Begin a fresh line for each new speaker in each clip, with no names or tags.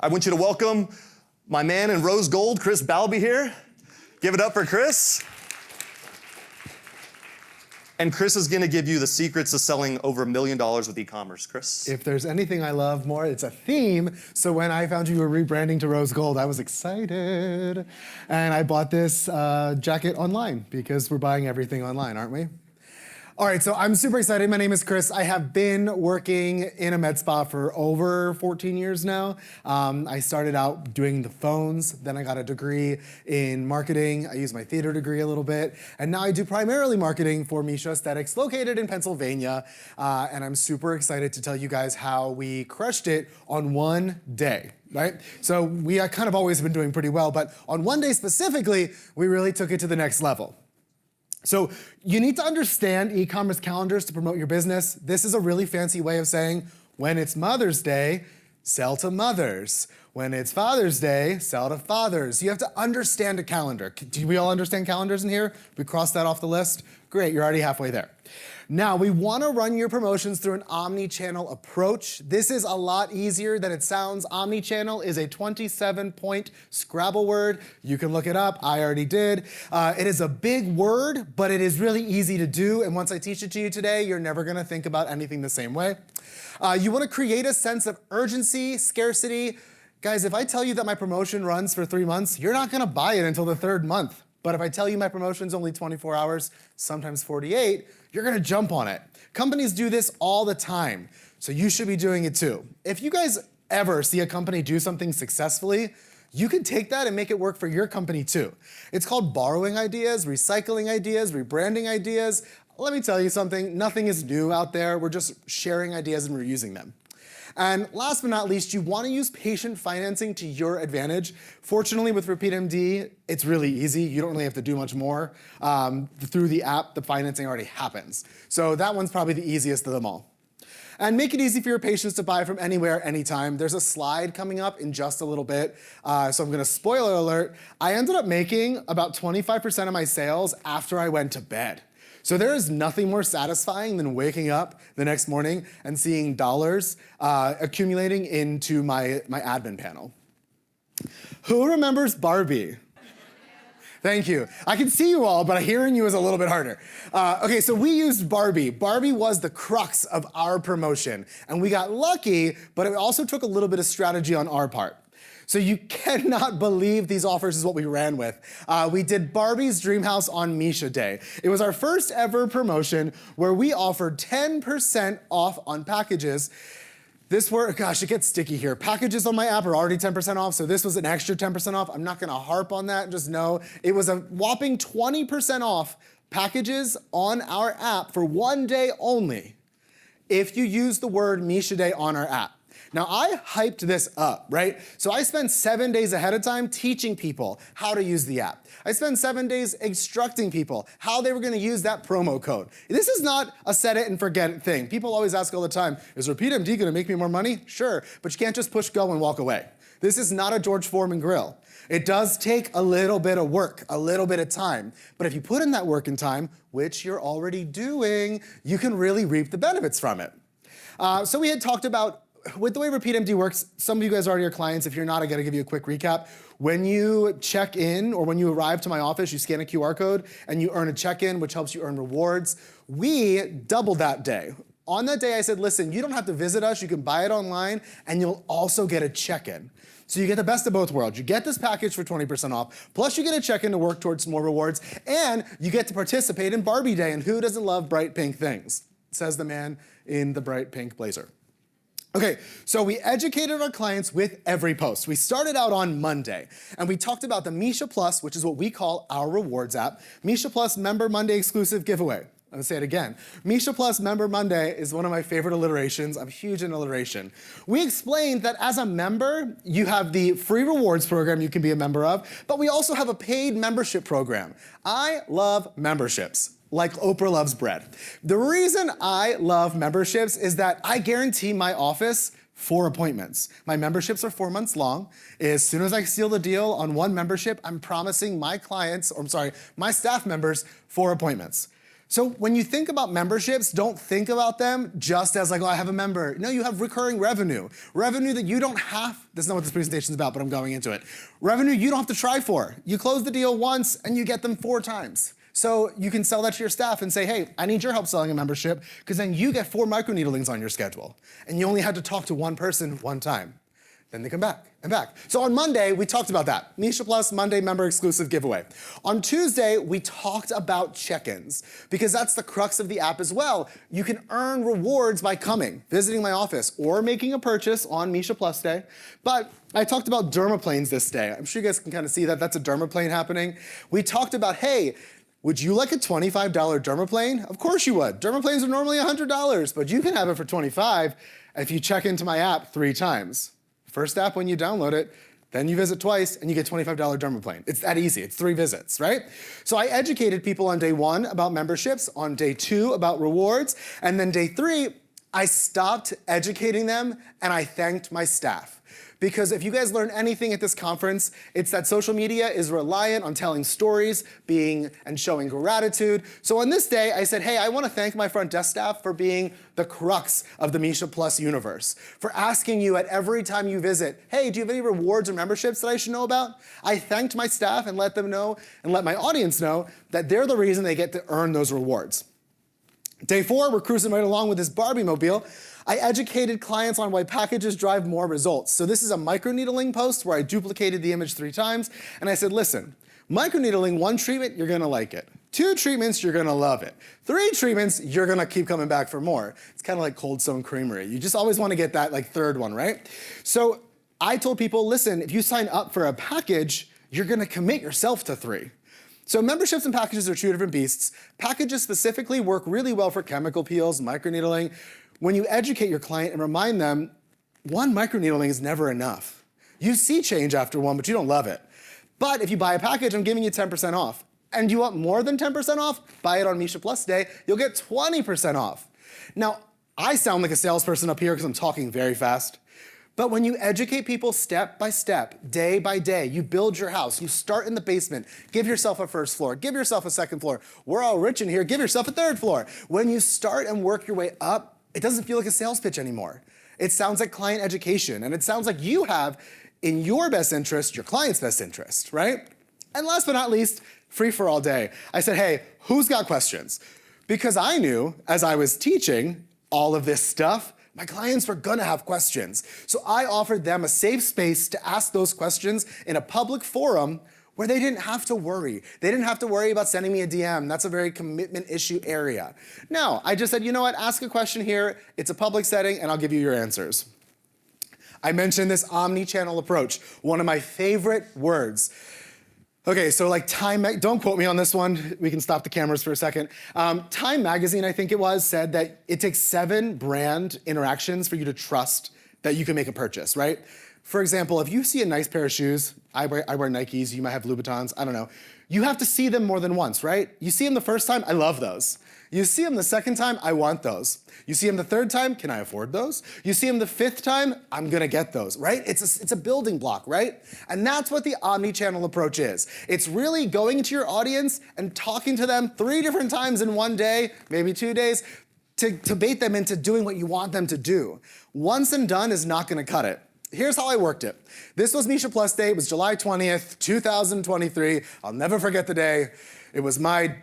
I want you to welcome my man in rose gold, Chris Balbi here. Give it up for Chris. And Chris is gonna give you the secrets to selling over $1 million with e-commerce. Chris?
If there's anything I love more, it's a theme. So when I found you were rebranding to rose gold, I was excited. And I bought this jacket online because we're buying everything online, aren't we? All right, so I'm super excited. My name is Chris. I have been working in a med spa for over 14 years now. I started out doing the phones, then I got a degree in marketing. I used my theater degree a little bit, and now I do primarily marketing for Meesha Aesthetics, located in Pennsylvania, and I'm super excited to tell you guys how we crushed it on one day. Right? So we kind of always been doing pretty well, but on one day specifically, we really took it to the next level. So you need to understand e-commerce calendars to promote your business. This is a really fancy way of saying, when it's Mother's Day, sell to mothers. When it's Father's Day, sell to fathers. You have to understand a calendar. Do we all understand calendars in here? We crossed that off the list? Great, you're already halfway there. Now, we want to run your promotions through an omni-channel approach. This is a lot easier than it sounds. Omni-channel is a 27-point Scrabble word. You can look it up. I already did. It is a big word, but it is really easy to do. And once I teach it to you today, you're never going to think about anything the same way. You want to create a sense of urgency, scarcity. Guys, if I tell you that my promotion runs for 3 months, you're not going to buy it until the 3rd month. But if I tell you my promotion's only 24 hours, sometimes 48, you're gonna jump on it. Companies do this all the time, so you should be doing it too. If you guys ever see a company do something successfully, you can take that and make it work for your company too. It's called borrowing ideas, recycling ideas, rebranding ideas. Let me tell you something, nothing is new out there. We're just sharing ideas and reusing them. And last but not least, you want to use patient financing to your advantage. Fortunately, with RepeatMD, it's really easy. You don't really have to do much more. Through the app, the financing already happens. So that one's probably the easiest of them all. And make it easy for your patients to buy from anywhere, anytime. There's a slide coming up in just a little bit. So I'm gonna spoiler alert. I ended up making about 25% of my sales after I went to bed. So there is nothing more satisfying than waking up the next morning and seeing dollars accumulating into my admin panel. Who remembers Barbie? Thank you. I can see you all, but hearing you is a little bit harder. Okay, so we used Barbie. Barbie was the crux of our promotion, and we got lucky, but it also took a little bit of strategy on our part. So you cannot believe these offers is what we ran with. We did Barbie's Dream House on Meesha Day. It was our first ever promotion where we offered 10% off on packages. Gosh, it gets sticky here. Packages on my app are already 10% off, so this was an extra 10% off. I'm not gonna harp on that, just know it was a whopping 20% off packages on our app for one day only if you use the word Meesha Day on our app. Now, I hyped this up, right? So I spent 7 days ahead of time teaching people how to use the app. I spent 7 days instructing people how they were gonna use that promo code. This is not a set it and forget it thing. People always ask all the time, is RepeatMD gonna make me more money? Sure, but you can't just push go and walk away. This is not a George Foreman grill. It does take a little bit of work, a little bit of time. But if you put in that work and time, which you're already doing, you can really reap the benefits from it. So we had talked about with the way RepeatMD works, some of you guys already are clients. If you're not, I gotta give you a quick recap. When you check in or when you arrive to my office, you scan a QR code and you earn a check-in, which helps you earn rewards. We doubled that day. On that day, I said, listen, you don't have to visit us. You can buy it online and you'll also get a check-in. So you get the best of both worlds. You get this package for 20% off, plus you get a check-in to work towards more rewards, and you get to participate in Barbie Day. And who doesn't love bright pink things? Says the man in the bright pink blazer. Okay, so we educated our clients with every post. We started out on Monday, and we talked about the Meesha Plus, which is what we call our rewards app. Meesha Plus Member Monday exclusive giveaway. I'm gonna say it again. Meesha Plus Member Monday is one of my favorite alliterations. I'm huge in alliteration. We explained that as a member, you have the free rewards program you can be a member of, but we also have a paid membership program. I love memberships. Like Oprah loves bread. The reason I love memberships is that I guarantee my office 4 appointments. My memberships are 4 months long. As soon as I seal the deal on one membership, I'm promising my clients, or I'm sorry, my staff members 4 appointments. So when you think about memberships, don't think about them just as like, oh, I have a member. No, you have recurring revenue. Revenue that you don't have, this is not what this presentation is about, but I'm going into it. Revenue you don't have to try for. You close the deal once and you get them 4 times. So you can sell that to your staff and say, hey, I need your help selling a membership, because then you get 4 microneedlings on your schedule. And you only had to talk to one person one time. Then they come back and back. So on Monday, we talked about that. Meesha Plus Monday member exclusive giveaway. On Tuesday, we talked about check-ins, because that's the crux of the app as well. You can earn rewards by coming, visiting my office, or making a purchase on Meesha Plus Day. But I talked about dermaplanes this day. I'm sure you guys can kind of see that that's a dermaplane happening. We talked about, hey, would you like a $25 dermaplane? Of course you would. Dermaplanes are normally $100, but you can have it for $25 if you check into my app 3 times. First app when you download it, then you visit twice and you get $25 dermaplane. It's that easy, it's 3 visits, right? So I educated people on day 1 about memberships, on day 2 about rewards, and then day 3, I stopped educating them and I thanked my staff. Because if you guys learn anything at this conference, it's that social media is reliant on telling stories, being and showing gratitude. So on this day, I said, hey, I want to thank my front desk staff for being the crux of the Meesha Plus universe, for asking you at every time you visit, hey, do you have any rewards or memberships that I should know about? I thanked my staff and let them know, and let my audience know that they're the reason they get to earn those rewards. Day 4, we're cruising right along with this Barbie mobile. I educated clients on why packages drive more results. So this is a microneedling post where I duplicated the image 3 times, and I said, listen, microneedling, 1 treatment, you're gonna like it. 2 treatments, you're gonna love it. 3 treatments, you're gonna keep coming back for more. It's kind of like Cold Stone Creamery. You just always wanna get that like 3rd one, right? So I told people, listen, if you sign up for a package, you're gonna commit yourself to 3. So memberships and packages are 2 different beasts. Packages specifically work really well for chemical peels, microneedling. When you educate your client and remind them, 1 microneedling is never enough. You see change after 1, but you don't love it. But if you buy a package, I'm giving you 10% off. And you want more than 10% off? Buy it on Meesha Plus Day, you'll get 20% off. Now, I sound like a salesperson up here because I'm talking very fast. But when you educate people step by step, day by day, you build your house, you start in the basement, give yourself a 1st floor, give yourself a 2nd floor. We're all rich in here, give yourself a 3rd floor. When you start and work your way up, it doesn't feel like a sales pitch anymore. It sounds like client education, and it sounds like you have, in your best interest, your client's best interest, right? And last but not least, free for all day. I said, hey, who's got questions? Because I knew, as I was teaching all of this stuff, my clients were gonna have questions. So I offered them a safe space to ask those questions in a public forum where they didn't have to worry. They didn't have to worry about sending me a DM. That's a very commitment issue area. No, I just said, you know what, ask a question here. It's a public setting and I'll give you your answers. I mentioned this omni-channel approach, one of my favorite words. Okay, so like don't quote me on this one. We can stop the cameras for a second. Time magazine, I think it was, said that it takes 7 brand interactions for you to trust that you can make a purchase, right? For example, if you see a nice pair of shoes, I wear Nikes, you might have Louboutins, I don't know. You have to see them more than once, right? You see them the first time, I love those. You see them the 2nd time, I want those. You see them the 3rd time, can I afford those? You see them the 5th time, I'm gonna get those, right? It's a building block, right? And that's what the omni-channel approach is. It's really going into your audience and talking to them 3 different times in 1 day, maybe 2 days, to bait them into doing what you want them to do. Once and done is not gonna cut it. Here's how I worked it. This was Meesha Plus Day. It was July 20th, 2023. I'll never forget the day. It was my,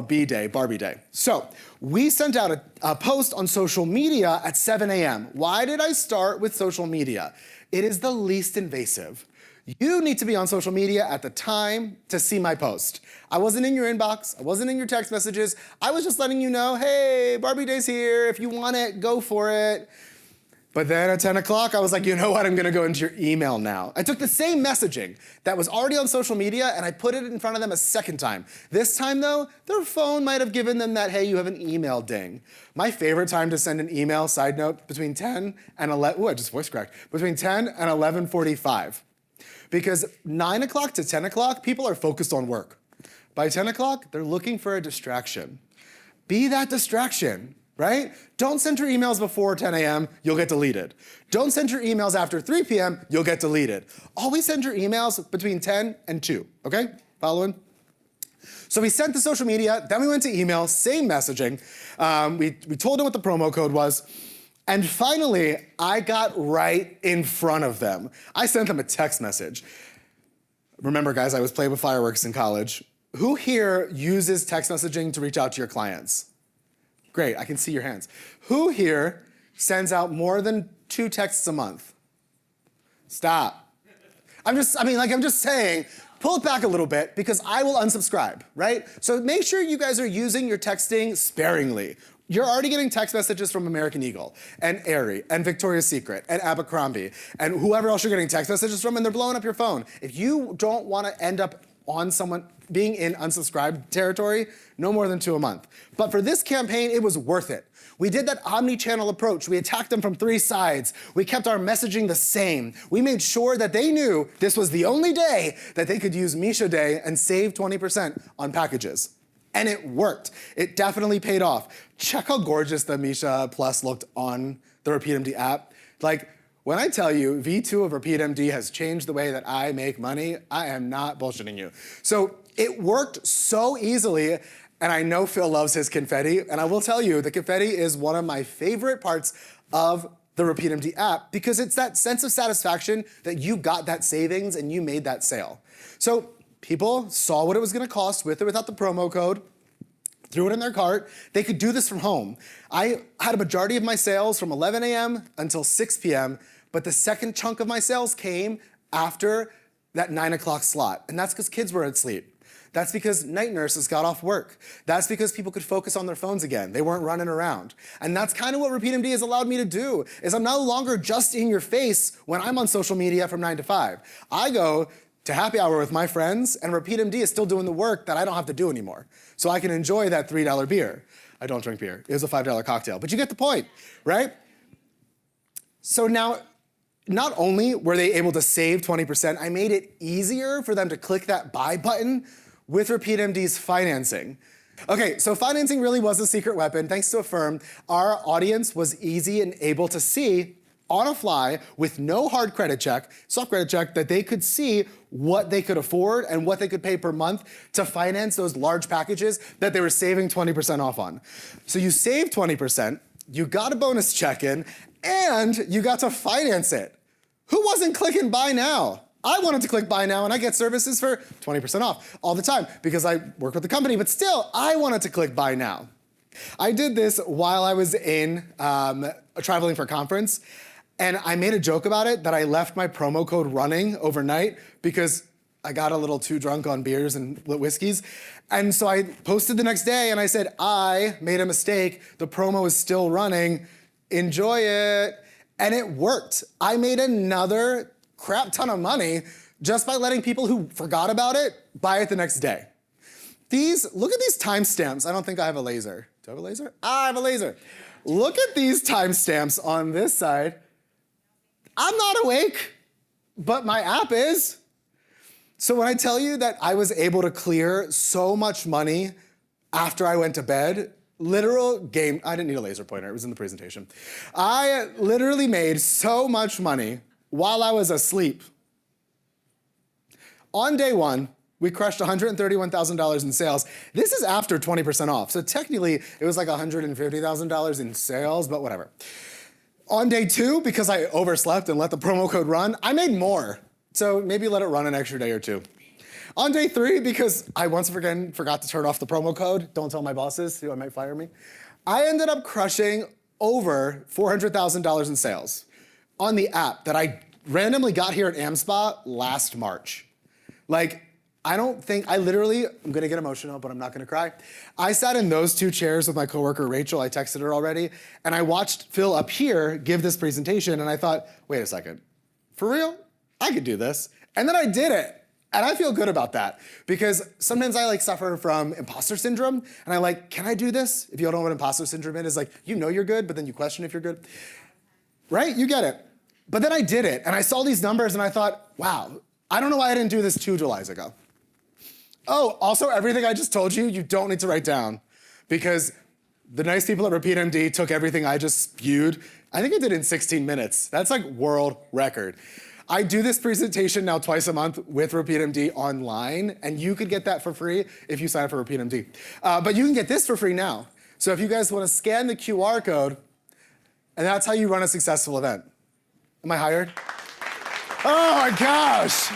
B-Day, Barbie Day. So we sent out a post on social media at 7 a.m. Why did I start with social media? It is the least invasive. You need to be on social media at the time to see my post. I wasn't in your inbox. I wasn't in your text messages. I was just letting you know, hey, Barbie Day's here. If you want it, go for it. But then at 10 o'clock, I was like, you know what, I'm gonna go into your email now. I took the same messaging that was already on social media and I put it in front of them a 2nd time. This time though, their phone might have given them that, hey, you have an email ding. My favorite time to send an email, side note, between 10 and 11, ooh, I just voice cracked, between 10 and 11:45. Because 9 o'clock to 10 o'clock, people are focused on work. By 10 o'clock, they're looking for a distraction. Be that distraction. Right? Don't send your emails before 10 a.m., you'll get deleted. Don't send your emails after 3 p.m., you'll get deleted. Always send your emails between 10 and 2, okay? Following? So we sent the social media, then we went to email, same messaging. We told them what the promo code was. And finally, I got right in front of them. I sent them a text message. Remember, guys, I was playing with fireworks in college. Who here uses text messaging to reach out to your clients? Great, I can see your hands. Who here sends out more than 2 texts a month? Stop. I'm just saying, pull it back a little bit because I will unsubscribe, right? So make sure you guys are using your texting sparingly. You're already getting text messages from American Eagle and Aerie and Victoria's Secret and Abercrombie and whoever else you're getting text messages from, and they're blowing up your phone. If you don't want to end up on someone being in unsubscribed territory, no more than 2 a month. But for this campaign, it was worth it. We did that omni-channel approach. We attacked them from 3 sides. We kept our messaging the same. We made sure that they knew this was the only day that they could use Meesha Day and save 20% on packages. And it worked. It definitely paid off. Check how gorgeous the Meesha Plus looked on the RepeatMD app. Like, when I tell you V2 of RepeatMD has changed the way that I make money, I am not bullshitting you. So it worked so easily, and I know Phil loves his confetti, and I will tell you, the confetti is one of my favorite parts of the RepeatMD app because it's that sense of satisfaction that you got that savings and you made that sale. So people saw what it was gonna cost with or without the promo code, threw it in their cart. They could do this from home. I had a majority of my sales from 11 a.m. until 6 p.m., but the second chunk of my sales came after that 9 o'clock slot. And that's because kids were asleep. That's because night nurses got off work. That's because people could focus on their phones again. They weren't running around. And that's kind of what RepeatMD has allowed me to do, is I'm no longer just in your face when I'm on social media from 9 to 5. I go to happy hour with my friends, and RepeatMD is still doing the work that I don't have to do anymore. So I can enjoy that $3 beer. I don't drink beer. It was a $5 cocktail, but you get the point, right? So now, not only were they able to save 20%, I made it easier for them to click that buy button with RepeatMD's financing. Okay, so financing really was a secret weapon. Thanks to Affirm, our audience was easy and able to see on a fly with no hard credit check, soft credit check, that they could see what they could afford and what they could pay per month to finance those large packages that they were saving 20% off on. So you saved 20%, you got a bonus check-in, and you got to finance it. Who wasn't clicking buy now? I wanted to click buy now and I get services for 20% off all the time because I work with the company, but still, I wanted to click buy now. I did this while I was in traveling for a conference, and I made a joke about it that I left my promo code running overnight because I got a little too drunk on beers and whiskeys. And so I posted the next day and I said, I made a mistake. The promo is still running. Enjoy it. And it worked. I made another crap ton of money just by letting people who forgot about it buy it the next day. Look at these timestamps. I don't think I have a laser. Do I have a laser? I have a laser. Look at these timestamps on this side. I'm not awake, but my app is. So when I tell you that I was able to clear so much money after I went to bed, literal game, I didn't need a laser pointer, it was in the presentation. I literally made so much money while I was asleep. On day 1, we crushed $131,000 in sales. This is after 20% off, so technically it was like $150,000 in sales, but whatever. On day 2, because I overslept and let the promo code run, I made more. So maybe let it run an extra day or 2. On day 3, because I once again forgot to turn off the promo code, don't tell my bosses who might fire me, I ended up crushing over $400,000 in sales on the app that I randomly got here at AmSpa last March. Like, I'm gonna get emotional, but I'm not gonna cry. I sat in those 2 chairs with my coworker, Rachel, I texted her already, and I watched Phil up here give this presentation, and I thought, wait a second, for real? I could do this. And then I did it. And I feel good about that because sometimes I suffer from imposter syndrome, and I can I do this? If you don't know what imposter syndrome is, you know you're good, but then you question if you're good. Right? You get it. But then I did it, and I saw these numbers, and I thought, wow, I don't know why I didn't do this 2 Julys ago. Oh, also, everything I just told you, you don't need to write down because the nice people at RepeatMD took everything I just spewed. I think I did it in 16 minutes. That's world record. I do this presentation now twice a month with RepeatMD online, and you could get that for free if you sign up for RepeatMD. But you can get this for free now. So if you guys want to scan the QR code, and that's how you run a successful event. Am I hired? Oh my gosh!